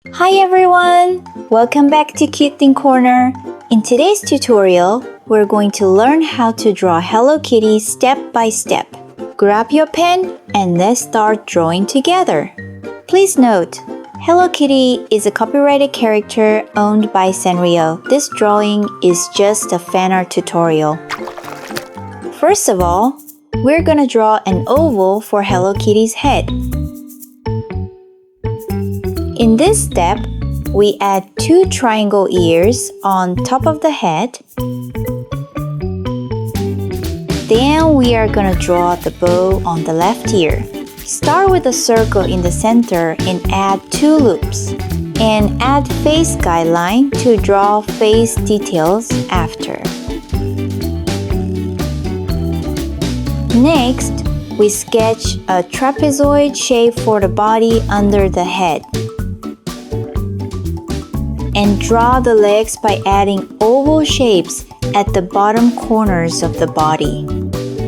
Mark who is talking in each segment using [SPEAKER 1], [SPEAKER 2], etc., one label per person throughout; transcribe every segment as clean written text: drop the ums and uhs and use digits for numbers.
[SPEAKER 1] Hi everyone! Welcome back to Cute Thing Corner. In today's tutorial, we're going to learn how to draw Hello Kitty step by step. Grab your pen and let's start drawing together. Please note, Hello Kitty is a copyrighted character owned by Sanrio. This drawing is just a fan art tutorial. First of all, we're gonna draw an oval for Hello Kitty's head. In this step, we add 2 triangle ears on top of the head. Then we are gonna draw the bow on the left ear. Start with a circle in the center and add 2 loops. And add face guideline to draw face details after. Next, we sketch a trapezoid shape for the body under the head. And draw the legs by adding oval shapes at the bottom corners of the body.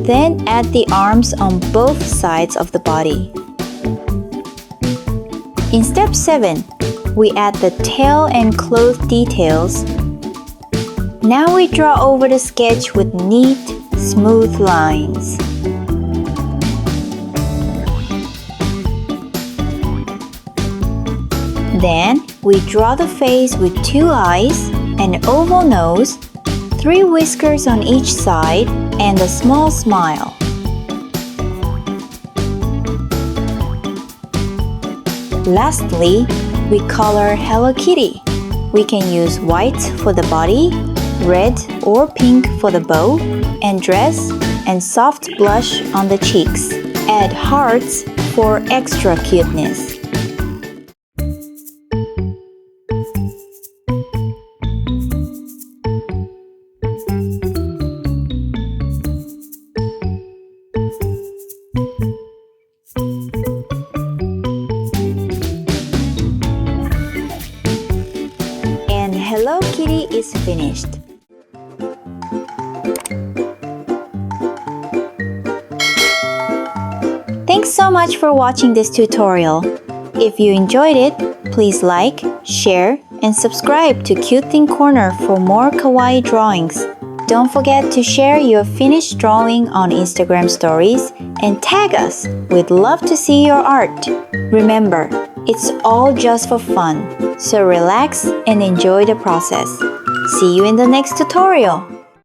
[SPEAKER 1] Then add the arms on both sides of the body. In step 7, we add the tail and cloth details. Now we draw over the sketch with neat, smooth lines. Then, we draw the face with 2 eyes, an oval nose, 3 whiskers on each side, and a small smile. Lastly, we color Hello Kitty. We can use white for the body, red or pink for the bow and dress, and soft blush on the cheeks. Add hearts for extra cuteness. Hello Kitty is finished. Thanks so much for watching this tutorial. If you enjoyed it, please like, share, and subscribe to Cute Thing Corner for more kawaii drawings. Don't forget to share your finished drawing on Instagram stories and tag us. We'd love to see your art. Remember, it's all just for fun, so relax and enjoy the process. See you in the next tutorial.